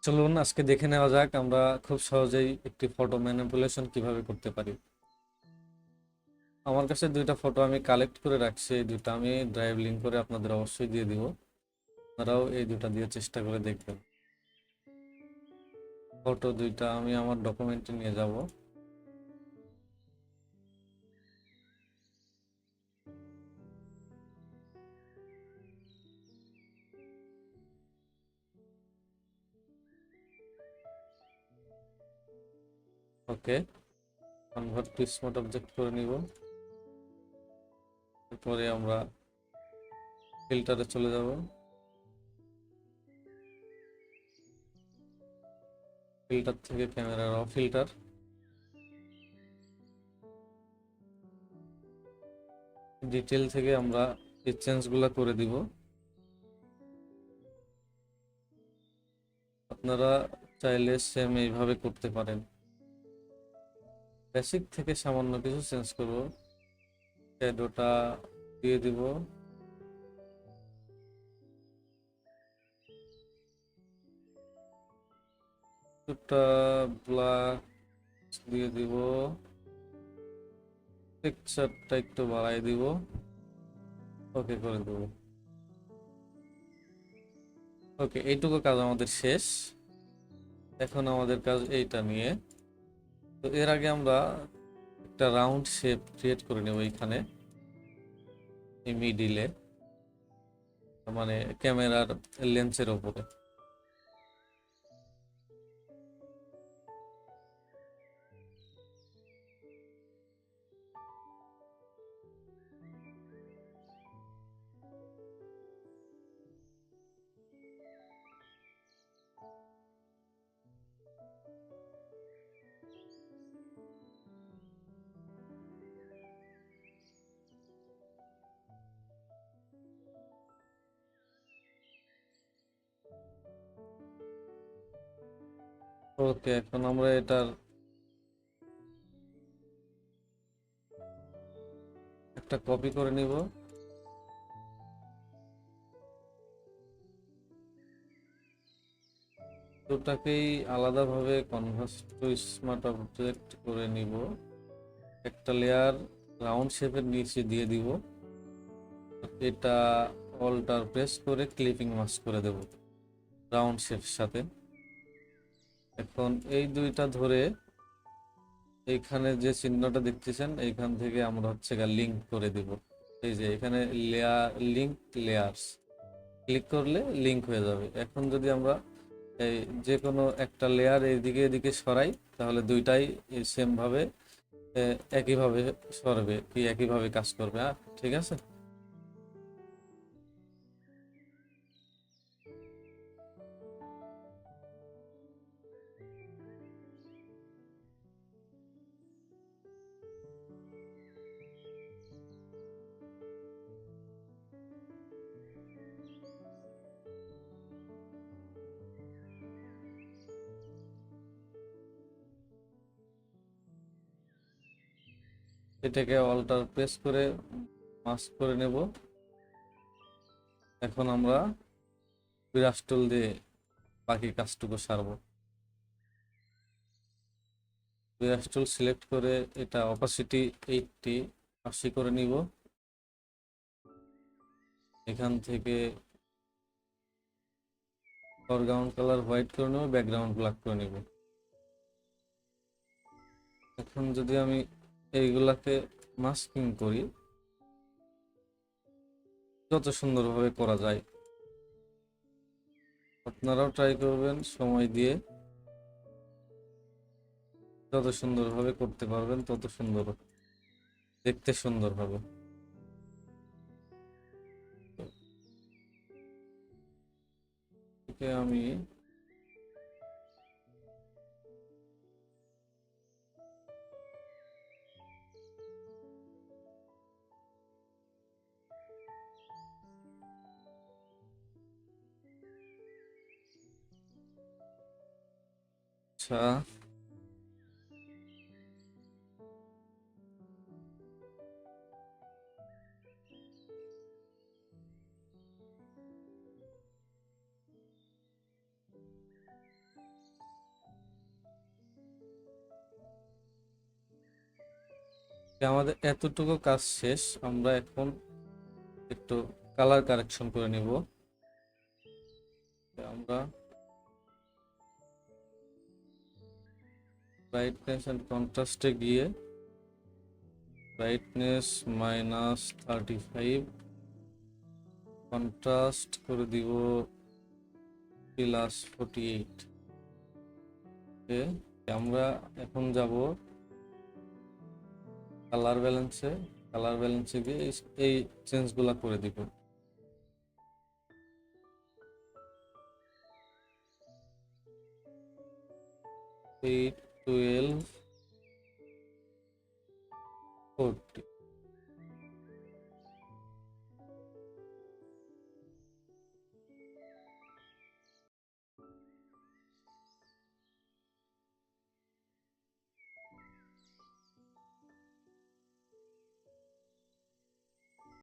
চলুন আজকে দেখে নেওয়া যাক আমরা খুব সহজেই একটি ফটো ম্যানিপুলেশন কিভাবে করতে পারি। আমার কাছে দুইটা ফটো আমি কালেক্ট করে রাখছি, এই দুইটা আমি ড্রাইভ লিঙ্ক করে আপনাদের অবশ্যই দিয়ে দিব। আপনারাও এই দুইটা দিয়ে চেষ্টা করে দেখবেন। ফটো দুইটা আমি আমার ডকুমেন্টে নিয়ে যাব। ওকে, কনভার্ট টু স্মার্ট অবজেক্ট করে নিব। এরপরে আমরা ফিল্টারে চলে যাব। ফিল্টার থেকে ক্যামেরা র ফিল্টার, ডিটেল থেকে আমরা এই চেঞ্জগুলো করে দিব। আপনারা চাইলে সেম এইভাবে করতে পারেন। বেসিক থেকে সামান্য কিছু চেঞ্জ করব। শ্যাডোটা দিয়ে দিব। কিছুটা ব্ল্যাক দিয়ে দিব। টেক্সচারটা একটু বাড়াই দিব। ওকে করে দেব। ওকে, এইটুকু কাজ আমাদের শেষ। এখন আমাদের কাজ এইটা নিয়ে। তো এর আগে আমরা একটা রাউন্ড শেপ ক্রিয়েট করে নেব এইখানে, এই মিডিলে, মানে ক্যামেরার লেন্সের ওপরে। ওকে, এখন আমরা এটার একটা কপি করে নিব। দুটাকেই আলাদাভাবে কনভার্ট টু স্মার্ট অবজেক্ট করে নিব। একটা লেয়ার রাউন্ড শেপের নিচে দিয়ে দিব। এটা অল্টার প্রেস করে ক্লিপিং মাস্ক করে দেব রাউন্ড শেপের সাথে। এখন এই দুইটা ধরে এইখানে যে চিহ্নটা দেখতেছেন এইখান থেকে আমরা হচ্ছে লিঙ্ক করে দিব। এই যে এখানে লেয়ার লিঙ্ক লেয়ার্স ক্লিক করলে লিঙ্ক হয়ে যাবে। এখন যদি আমরা এই যে কোনো একটা লেয়ার এইদিকে এদিকে সরাই, তাহলে দুইটাই সেম ভাবে একইভাবে সরবে, কি একইভাবে কাজ করবে। হ্যাঁ, ঠিক আছে। এটাকে অল্টার প্রেস করে মাস্ক করে নেব। এখন আমরা ব্রাশ টুল দিয়ে বাকি কাজটুকু সারবো। ব্রাশ টুল সিলেক্ট করে এটা অপাসিটি 80 করে নিব। এখান থেকে ফরগ্রাউন্ড কালার হোয়াইট করে নেব, ব্যাকগ্রাউন্ড ব্ল্যাক করে নিব। এখন যদি আমি এইগুলাকে মাস্কিং করি, যত সুন্দরভাবে করা যায় আপনারাও ট্রাই করবেন সময় দিয়ে। যত সুন্দরভাবে করতে পারবেন তত সুন্দর, দেখতে সুন্দর হবে। একে আমি আচ্ছা, আমাদের এতটুকু কাজ শেষ, আমরা এখন একটু কালার কারেকশন করে নিব। আমরা ব্রাইটনেস এন্ড কন্ট্রাস্টে গিয়ে ব্রাইটনেস -35, কন্ট্রাস্ট করে দিব +48। ওকে, আমরা এখন যাব কালার ব্যালেন্সে গিয়ে এই চেঞ্জগুলা করে দিব। 8, 12, 40